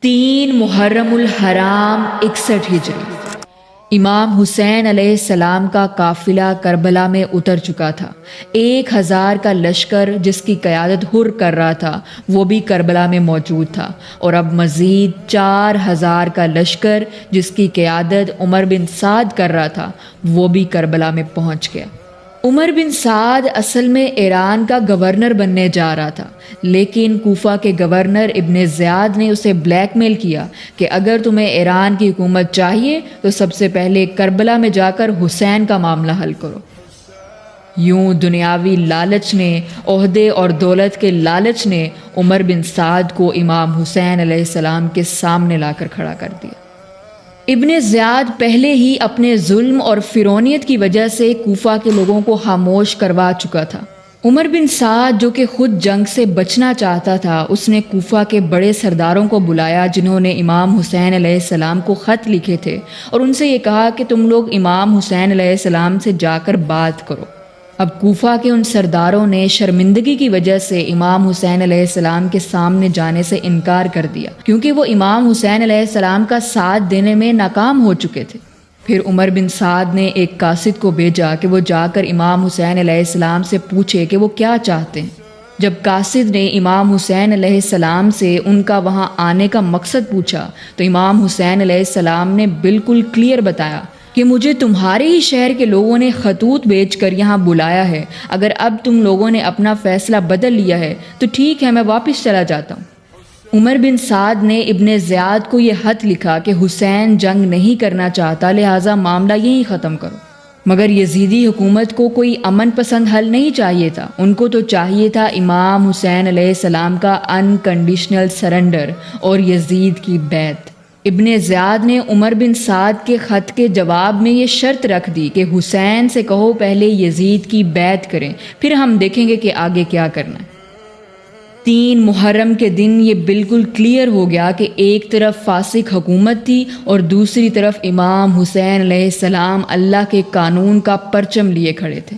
3 محرم الحرام 61 ہجری۔ امام حسین علیہ السلام کا قافلہ کربلا میں اتر چکا تھا۔ 1000 کا لشکر جس کی قیادت حر کر رہا تھا وہ بھی کربلا میں موجود تھا، اور اب مزید 4000 کا لشکر جس کی قیادت عمر بن سعد کر رہا تھا وہ بھی کربلا میں پہنچ گیا۔ عمر بن سعد اصل میں ایران کا گورنر بننے جا رہا تھا، لیکن کوفہ کے گورنر ابن زیاد نے اسے بلیک میل کیا کہ اگر تمہیں ایران کی حکومت چاہیے تو سب سے پہلے کربلا میں جا کر حسین کا معاملہ حل کرو۔ یوں دنیاوی لالچ نے، عہدے اور دولت کے لالچ نے عمر بن سعد کو امام حسین علیہ السلام کے سامنے لا کر کھڑا کر دیا۔ ابن زیاد پہلے ہی اپنے ظلم اور فرعونیت کی وجہ سے کوفہ کے لوگوں کو خاموش کروا چکا تھا۔ عمر بن سعد جو کہ خود جنگ سے بچنا چاہتا تھا، اس نے کوفہ کے بڑے سرداروں کو بلایا جنہوں نے امام حسین علیہ السلام کو خط لکھے تھے، اور ان سے یہ کہا کہ تم لوگ امام حسین علیہ السلام سے جا کر بات کرو۔ اب کوفہ کے ان سرداروں نے شرمندگی کی وجہ سے امام حسین علیہ السلام کے سامنے جانے سے انکار کر دیا، کیونکہ وہ امام حسین علیہ السلام کا ساتھ دینے میں ناکام ہو چکے تھے۔ پھر عمر بن سعد نے ایک قاصد کو بھیجا کہ وہ جا کر امام حسین علیہ السلام سے پوچھے کہ وہ کیا چاہتے ہیں۔ جب قاصد نے امام حسین علیہ السلام سے ان کا وہاں آنے کا مقصد پوچھا تو امام حسین علیہ السلام نے بالکل کلیئر بتایا کہ مجھے تمہارے ہی شہر کے لوگوں نے خطوط بھیج کر یہاں بلایا ہے، اگر اب تم لوگوں نے اپنا فیصلہ بدل لیا ہے تو ٹھیک ہے، میں واپس چلا جاتا ہوں۔ عمر بن سعد نے ابن زیاد کو یہ خط لکھا کہ حسین جنگ نہیں کرنا چاہتا، لہٰذا معاملہ یہیں ختم کرو۔ مگر یزیدی حکومت کو کوئی امن پسند حل نہیں چاہیے تھا، ان کو تو چاہیے تھا امام حسین علیہ السلام کا انکنڈیشنل سرنڈر اور یزید کی بیعت۔ ابن زیاد نے عمر بن سعد کے خط کے جواب میں یہ شرط رکھ دی کہ حسین سے کہو پہلے یزید کی بیعت کریں، پھر ہم دیکھیں گے کہ آگے کیا کرنا ہے۔ 3 محرم کے دن یہ بالکل کلیئر ہو گیا کہ ایک طرف فاسق حکومت تھی اور دوسری طرف امام حسین علیہ السلام اللہ کے قانون کا پرچم لیے کھڑے تھے۔